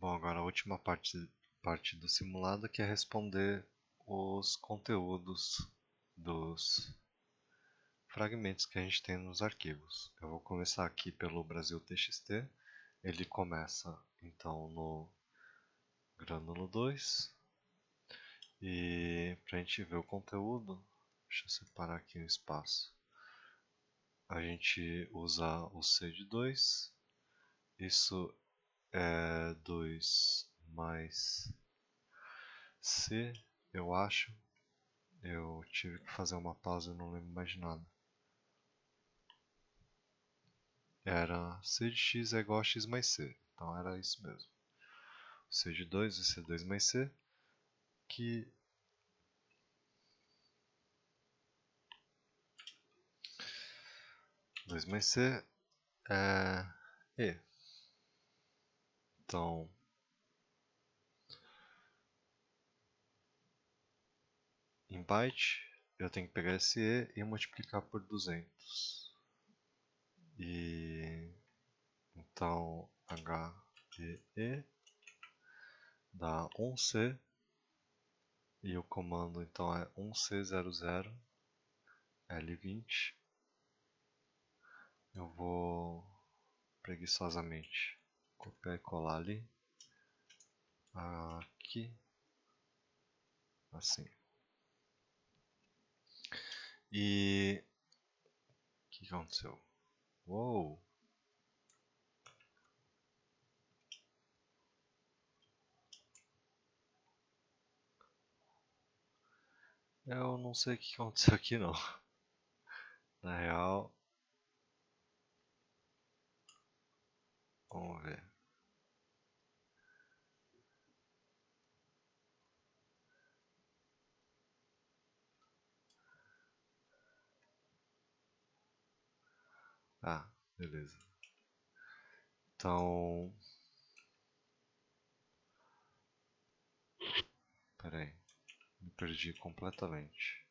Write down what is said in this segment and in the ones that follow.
Bom, agora a última parte do simulado que é responder os conteúdos dos fragmentos que a gente tem nos arquivos. Eu vou começar aqui pelo Brasil TXT. Ele começa então no grânulo 2. E para a gente ver o conteúdo, deixa eu separar aqui o espaço. A gente usa o C de 2. Isso é 2 mais C, eu acho. Eu tive que fazer uma pausa e não lembro mais de nada. Era C de x é igual a x mais c. Então era isso mesmo. C de 2 e C2 mais C. Que 2 mais C é E. Então, em byte, eu tenho que pegar esse E e multiplicar por 200. E então, HEE dá 1C. E o comando então é 1C00 L20. Eu vou preguiçosamente copiar e colar ali. Aqui. Assim. E o que aconteceu? Uou! Eu não sei o que aconteceu aqui não. Na real, vamos ver. Ah, beleza. Então, pera aí, me perdi completamente.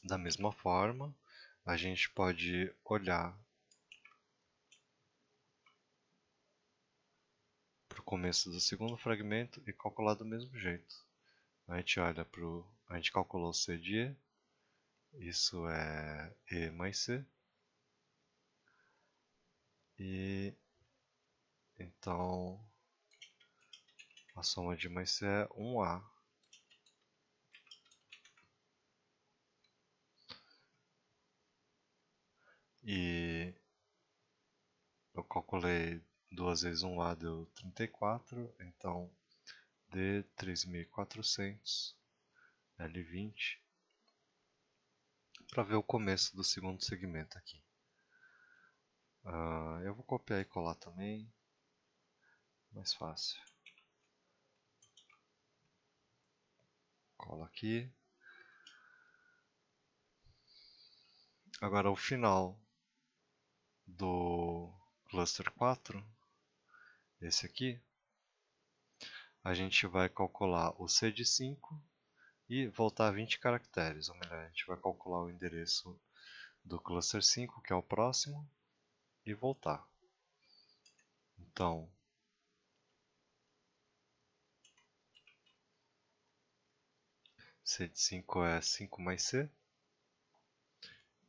Da mesma forma, a gente pode olhar para o começo do segundo fragmento e calcular do mesmo jeito. A gente olha para a gente calculou C de E, isso é E mais C, e então a soma de mais C é 1A. E eu calculei 2 vezes 1A deu 34, então D 3400 L20 para ver o começo do segundo segmento aqui. Eu vou copiar e colar também, mais fácil. Cola aqui. Agora o final do cluster 4, esse aqui, a gente vai calcular o C de 5 e voltar 20 caracteres. Ou melhor, a gente vai calcular o endereço do cluster 5, que é o próximo, e voltar. Então, C de 5 é 5 mais C.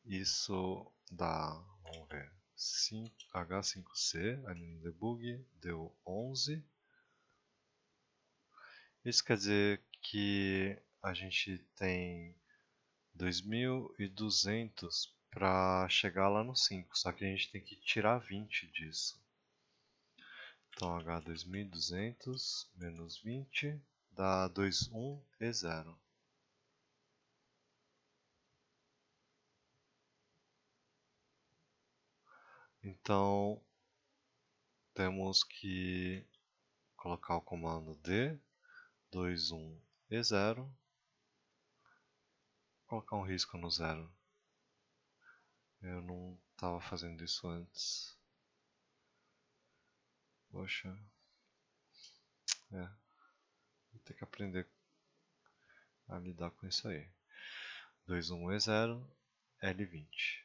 Isso dá, vamos ver, H5C, ali no debug, deu 11. Isso quer dizer que a gente tem 2200 para chegar lá no 5, só que a gente tem que tirar 20 disso. Então H 2200 menos 20 dá 21E0. Então temos que colocar o comando D 21E0, colocar um risco no 0. Eu não estava fazendo isso antes. Poxa, vou ter que aprender a lidar com isso aí. 21E0 L20.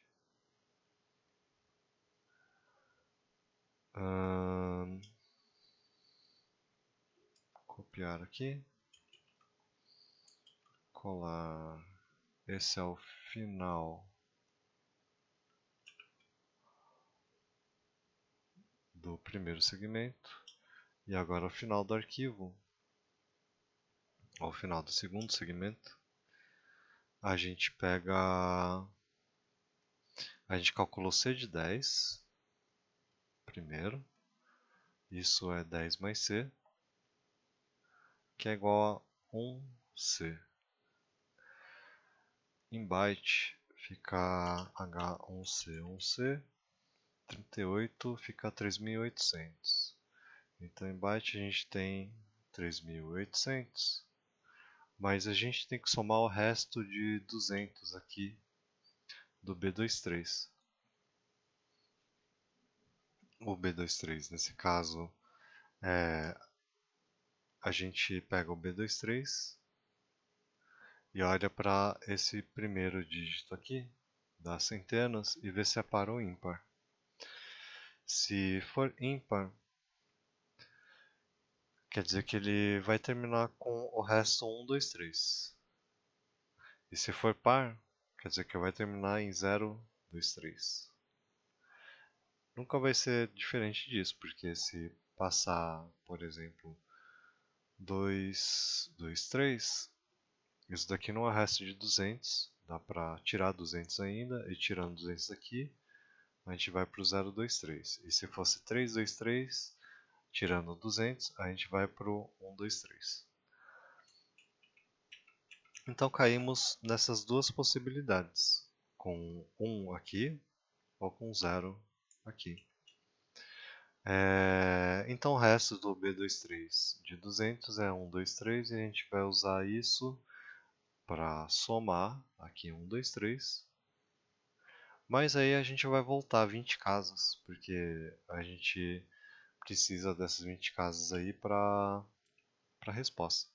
copiar aqui, colar. Esse é o final do primeiro segmento. E agora o final do arquivo, ao final do segundo segmento, a gente pega, a gente calculou C de 10 primeiro, isso é 10 mais C, que é igual a 1C. Em byte fica H1C, 1C, 38 fica 3.800. Então em byte a gente tem 3.800, mas a gente tem que somar o resto de 200 aqui do B23. O B23, nesse caso, a gente pega o B23 e olha para esse primeiro dígito aqui, das centenas, e vê se é par ou ímpar. Se for ímpar, quer dizer que ele vai terminar com o resto 1, 2, 3. E se for par, quer dizer que vai terminar em 0, 2, 3. Nunca vai ser diferente disso, porque se passar, por exemplo, 2, 2, 3, isso daqui não é resto de 200, dá para tirar 200 ainda, e tirando 200 daqui, a gente vai para o 0, 2, 3. E se fosse 3, 2, 3, tirando 200, a gente vai para o 1, 2, 3. Então caímos nessas duas possibilidades, com 1 aqui ou com 0 aqui. Então o resto do B23 de 200 é 1, 2, 3 e a gente vai usar isso para somar aqui 1, 2, 3. Mas aí a gente vai voltar 20 casas, porque a gente precisa dessas 20 casas aí para a resposta.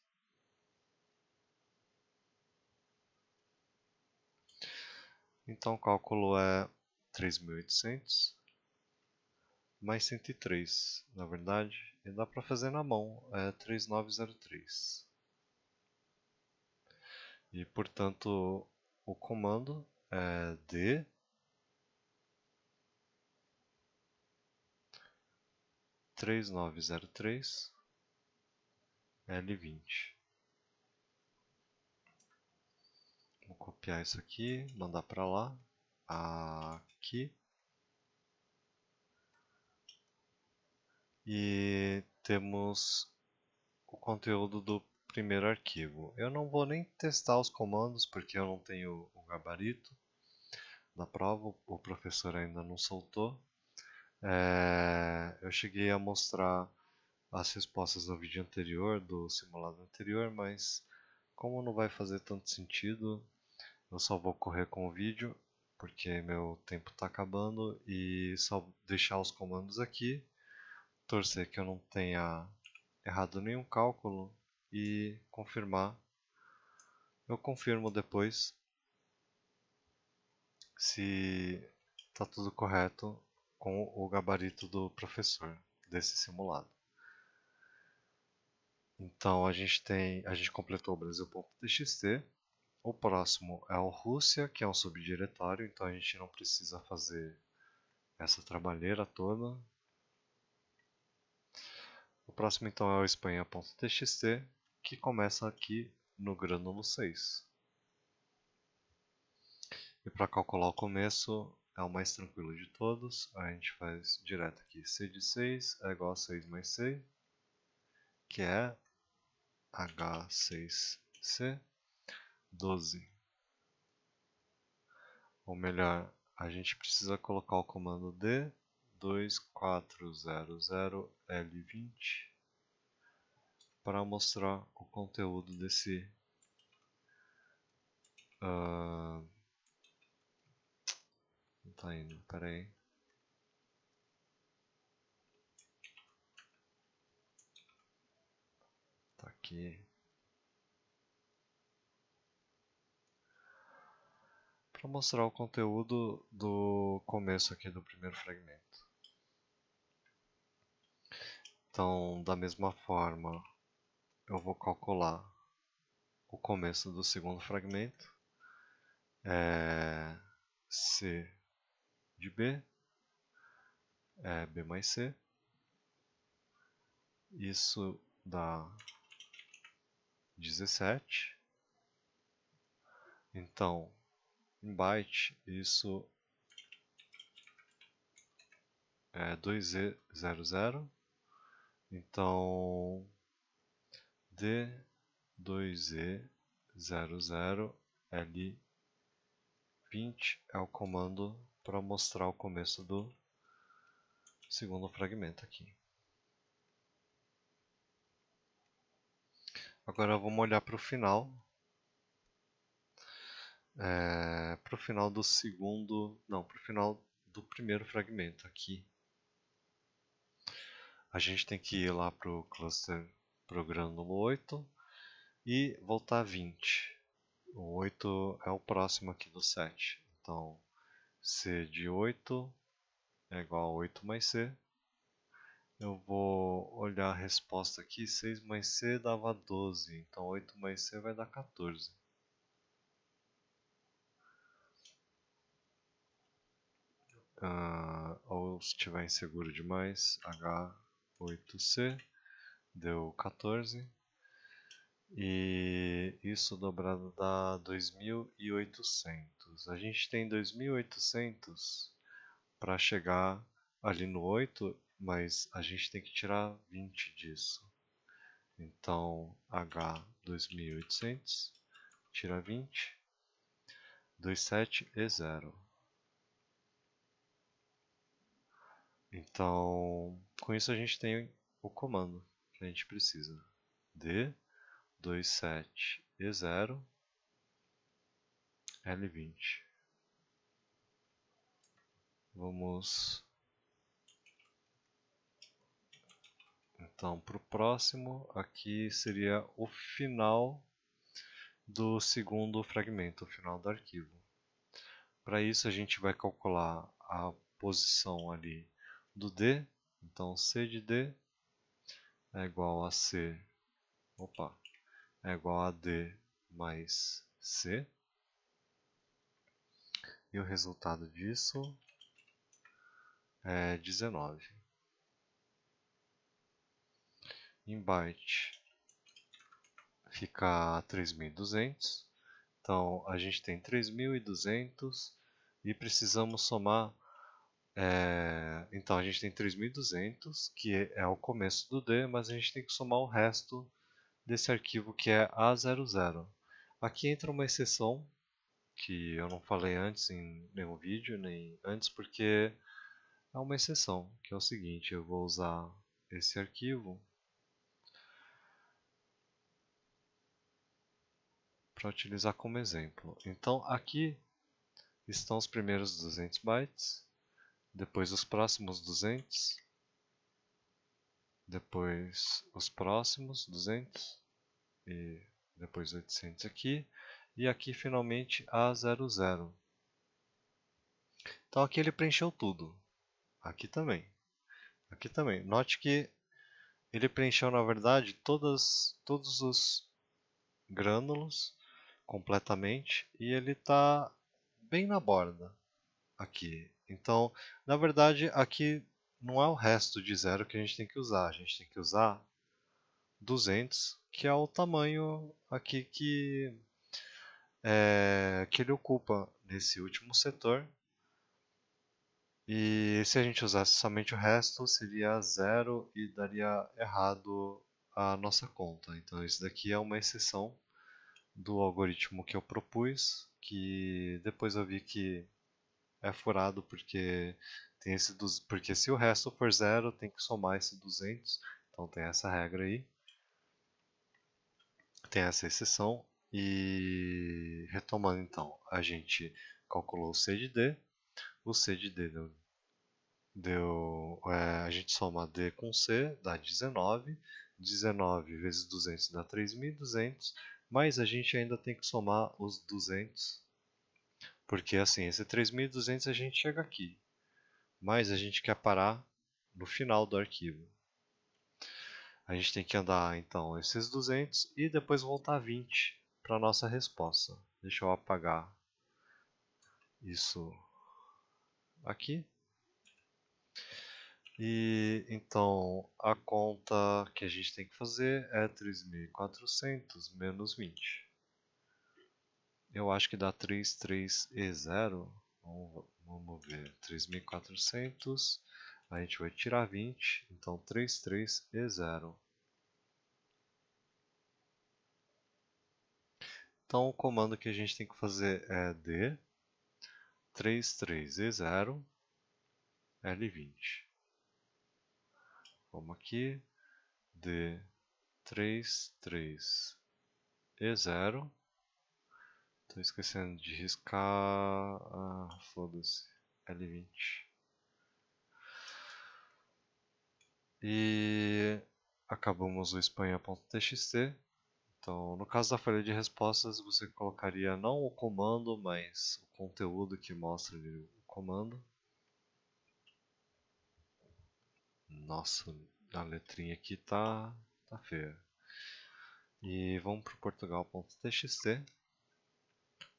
Então o cálculo é 3.800 mais 103, na verdade, e dá para fazer na mão, é 3903. E portanto o comando é D 3903 L20. Vou copiar isso aqui, mandar para lá, aqui. E temos o conteúdo do primeiro arquivo. Eu não vou nem testar os comandos porque eu não tenho o gabarito da prova, o professor ainda não soltou. Eu cheguei a mostrar as respostas no vídeo anterior, do simulado anterior, mas como não vai fazer tanto sentido, eu só vou correr com o vídeo, porque meu tempo está acabando, e só deixar os comandos aqui, torcer que eu não tenha errado nenhum cálculo e confirmar. Eu confirmo depois se está tudo correto com o gabarito do professor desse simulado. Então a gente completou o Brasil.txt. O próximo é o Rússia, que é um subdiretório, então a gente não precisa fazer essa trabalheira toda. O próximo então é o Espanha.txt, que começa aqui no grânulo 6. E para calcular o começo é o mais tranquilo de todos, a gente faz direto aqui. C de 6 é igual a 6 mais C, que é H6C 12. Ou melhor, a gente precisa colocar o comando D 2400L20 para mostrar o conteúdo desse não tá indo, pera aí. Tá aqui. Para mostrar o conteúdo do começo aqui do primeiro fragmento. Então, da mesma forma, eu vou calcular o começo do segundo fragmento. C de B é B mais C. Isso dá 17. Então, em byte, isso é 2E00. Então, D2E00L20 é o comando para mostrar o começo do segundo fragmento aqui. Agora vamos olhar para o final. Para o final do segundo... Não, para o final do primeiro fragmento aqui. A gente tem que ir lá para o cluster pro grânulo 8 e voltar 20. O 8 é o próximo aqui do 7. Então, C de 8 é igual a 8 mais C. Eu vou olhar a resposta aqui. 6 mais C dava 12. Então, 8 mais C vai dar 14. Ou se estiver inseguro demais, H8C deu 14. E isso dobrado dá 2.800. A gente tem 2.800 para chegar ali no 8, mas a gente tem que tirar 20 disso. Então, H 2.800, tira 20, 27 e 0. Então, com isso a gente tem o comando que a gente precisa. D 27 e 0 L20. Vamos então para o próximo. Aqui seria o final do segundo fragmento, o final do arquivo. Para isso a gente vai calcular a posição ali do D. Então C de D é igual a C, é igual a D mais C. E o resultado disso é 19. Em byte fica 3.200. Então a gente tem 3.200 e precisamos somar. Então a gente tem 3.200, que é o começo do D, mas a gente tem que somar o resto desse arquivo que é A00. Aqui entra uma exceção que eu não falei antes em nenhum vídeo, nem antes, porque é uma exceção, que é o seguinte: eu vou usar esse arquivo para utilizar como exemplo. Então aqui estão os primeiros 200 bytes, depois os próximos 200, depois os próximos 200 e depois 800 aqui, e aqui finalmente A00. Então aqui ele preencheu tudo. Aqui também. Aqui também. Note que ele preencheu na verdade todos os grânulos completamente e ele está bem na borda aqui. Então, na verdade, aqui não é o resto de 0 que a gente tem que usar. A gente tem que usar 200, que é o tamanho aqui que ele ocupa nesse último setor. E se a gente usasse somente o resto, seria 0 e daria errado a nossa conta. Então isso daqui é uma exceção do algoritmo que eu propus, que depois eu vi que é furado porque porque se o resto for 0, tem que somar esse 200. Então tem essa regra aí. Tem essa exceção. E retomando então, a gente calculou o C de D. O C de D a gente soma D com C, dá 19. 19 vezes 200 dá 3.200. Mas a gente ainda tem que somar os 200. Porque assim, esse 3.200 a gente chega aqui. Mas a gente quer parar no final do arquivo. A gente tem que andar então esses 200 e depois voltar 20 para a nossa resposta. Deixa eu apagar isso aqui. E então a conta que a gente tem que fazer é 3.400 menos 20. Eu acho que dá 33E0. Vamos ver. 3.400. A gente vai tirar 20. Então 33E0. Então o comando que a gente tem que fazer é D 33E0 L20. Vamos aqui. D 33E0. Tô esquecendo de riscar. Ah, foda-se. L20. E acabamos o espanha.txt. Então, no caso da folha de respostas, você colocaria não o comando, mas o conteúdo que mostra ali o comando. Nossa, a letrinha aqui tá feia. E vamos para o portugal.txt.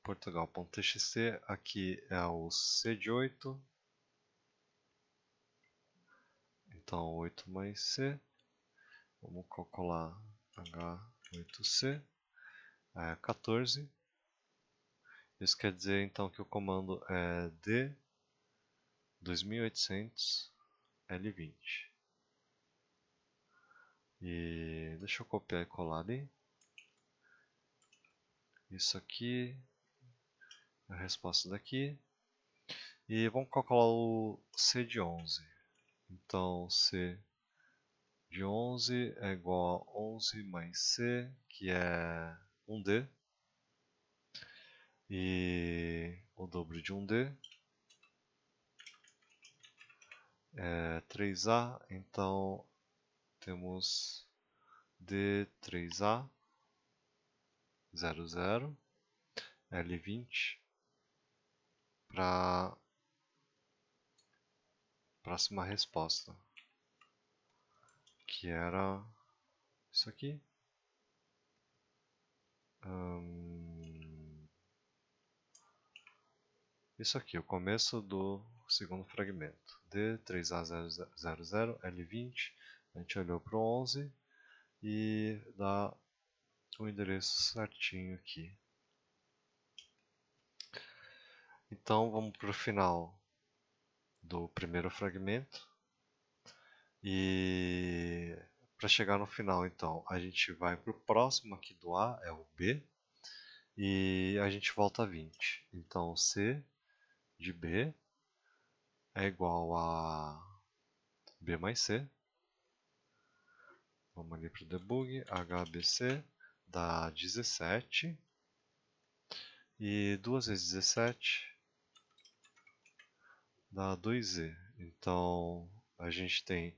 Portugal.txt, aqui é o C de 8. Então, 8 mais C. Vamos calcular H8C. É 14. Isso quer dizer então que o comando é D 2800 L20. E deixa eu copiar e colar ali. Isso aqui, a resposta daqui. E vamos calcular o C de 11. Então, C de 11 é igual a 11 mais C, que é 1D. E o dobro de 1D é 3A. Então, temos D3A 00 L20 para a próxima resposta, que era isso aqui. Isso aqui, o começo do segundo fragmento. D3A00 L20, a gente olhou para o 11 e dá o endereço certinho aqui. Então vamos para o final do primeiro fragmento. E para chegar no final, então, a gente vai para o próximo aqui do A, é o B, e a gente volta a 20. Então C de B é igual a B mais C. Vamos ali para o debug, HBC dá 17. E 2 vezes 17 dá 2Z. Então a gente tem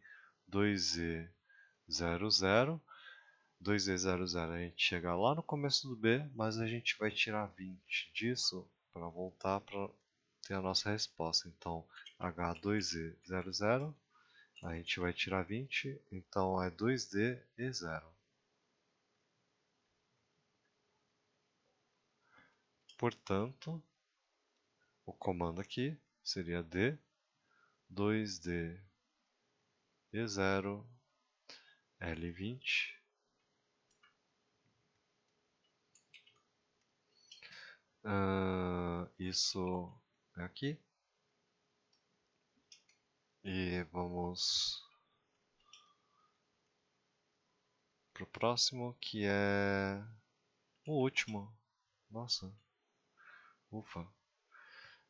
2Z00. 2Z00 a gente chega lá no começo do B, mas a gente vai tirar 20 disso para voltar para ter a nossa resposta. Então H2Z00 a gente vai tirar 20, então é 2D e 0. Portanto, o comando aqui seria D 2D E0 L20. Isso é aqui. E vamos pro próximo, que é o último. Nossa, ufa.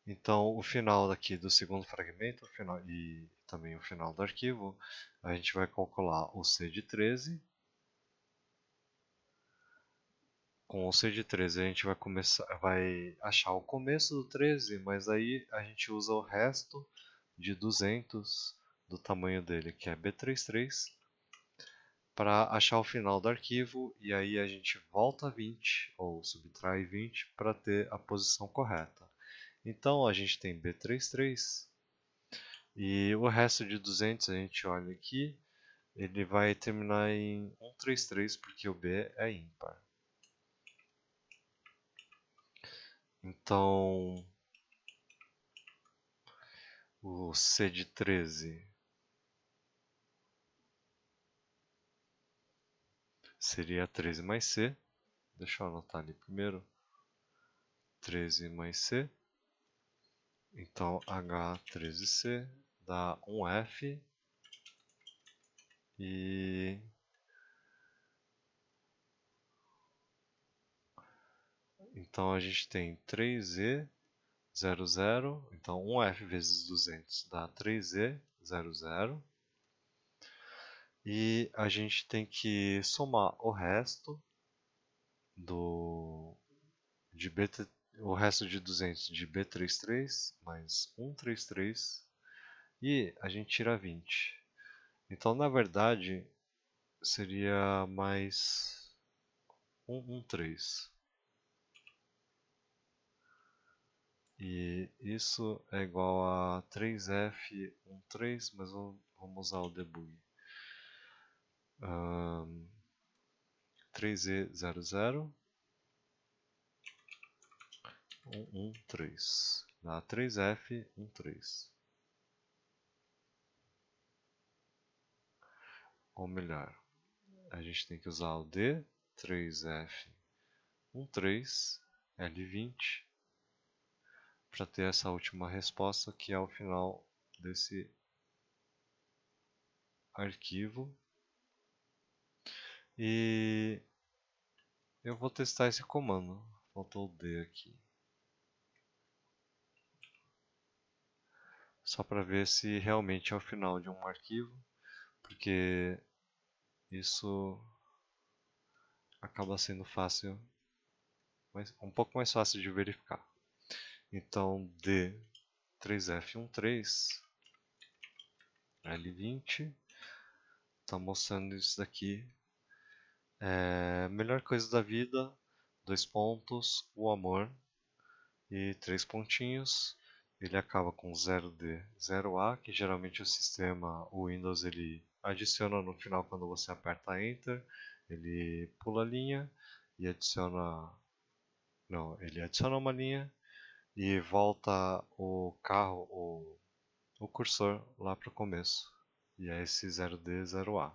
Então, o final daqui do segundo fragmento, o final, e também o final do arquivo, a gente vai calcular o C de 13. Com o C de 13 a gente vai achar o começo do 13, mas aí a gente usa o resto de 200 do tamanho dele, que é B33, para achar o final do arquivo, e aí a gente volta 20 ou subtrai 20 para ter a posição correta. Então a gente tem B33 e o resto de 200 a gente olha aqui, ele vai terminar em 133 porque o B é ímpar. Então, o C de 13 seria 13 mais C. Deixa eu anotar ali primeiro. 13 mais C. Então, H13C dá 1F. E então a gente tem 3E00. Então, 1F vezes 200 dá 3E00. E a gente tem que somar o resto do de BT, o resto de 200 de B33 mais 133 e a gente tira 20. Então, na verdade, seria mais 113. E isso é igual a 3F13, mas vamos usar o debug. 3E00 113. Dá 3F13. Ou melhor, a gente tem que usar o D, 3F13, L20, para ter essa última resposta que é o final desse arquivo. E eu vou testar esse comando. Faltou o D aqui. Só para ver se realmente é o final de um arquivo, porque isso acaba sendo fácil, um pouco mais fácil de verificar. Então, D 3F13 L20 está mostrando isso daqui. Melhor coisa da vida, 2 pontos, o amor e 3 pontinhos. Ele acaba com 0D, 0A, que geralmente o sistema, o Windows, ele adiciona no final quando você aperta Enter. Ele pula a linha e adiciona... Não, ele adiciona uma linha e volta o carro, o cursor lá para o começo. E é esse 0D, 0A.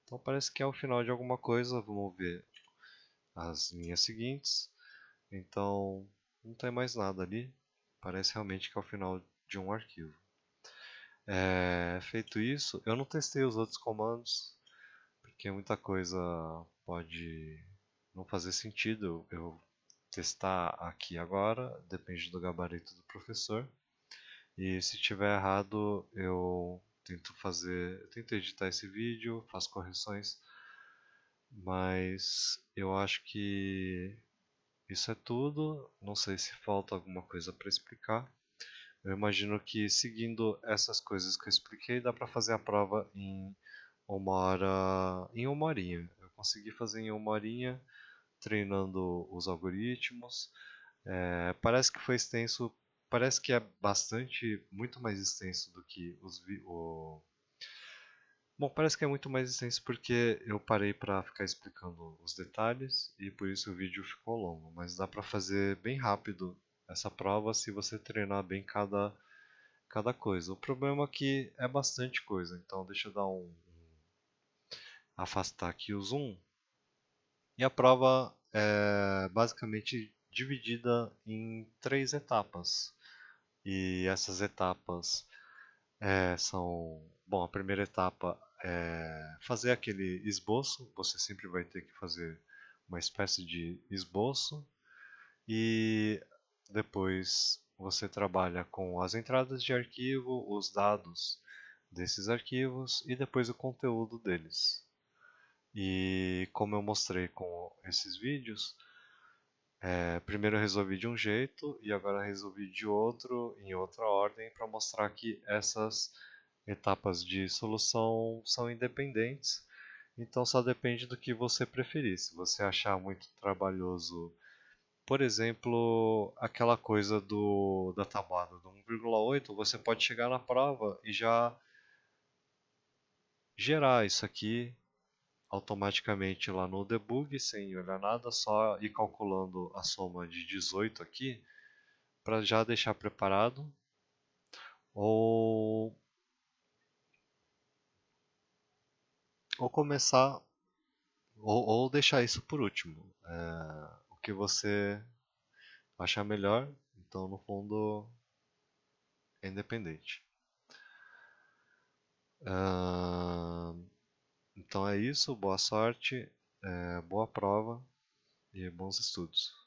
Então parece que é o final de alguma coisa. Vamos ver as linhas seguintes. Então não tem mais nada ali. Parece realmente que é o final de um arquivo. Feito isso, eu não testei os outros comandos, porque muita coisa pode não fazer sentido eu testar aqui agora, depende do gabarito do professor. E se tiver errado, eu tento editar esse vídeo, faço correções, mas eu acho que isso é tudo. Não sei se falta alguma coisa para explicar. Eu imagino que seguindo essas coisas que eu expliquei, dá para fazer a prova em uma horinha. Eu consegui fazer em uma horinha, treinando os algoritmos. Parece que foi extenso, parece que é muito mais extenso do que Bom, parece que é muito mais extenso porque eu parei para ficar explicando os detalhes e por isso o vídeo ficou longo, mas dá para fazer bem rápido essa prova se você treinar bem cada coisa. O problema é que é bastante coisa, então deixa eu dar afastar aqui o zoom. E a prova é basicamente dividida em 3 etapas. E essas etapas são... Bom, a primeira etapa é fazer aquele esboço. Você sempre vai ter que fazer uma espécie de esboço. E depois você trabalha com as entradas de arquivo, os dados desses arquivos e depois o conteúdo deles. E como eu mostrei com esses vídeos, primeiro eu resolvi de um jeito e agora resolvi de outro, em outra ordem, para mostrar que essas etapas de solução são independentes. Então só depende do que você preferir. Se você achar muito trabalhoso, por exemplo, aquela coisa da tabuada do 1,8, você pode chegar na prova e gerar isso aqui automaticamente lá no debug, sem olhar nada, só ir calculando a soma de 18 aqui, para já deixar preparado, ou, ou começar, ou deixar isso por último. O que você achar melhor, então no fundo é independente. Então é isso, boa sorte, boa prova e bons estudos.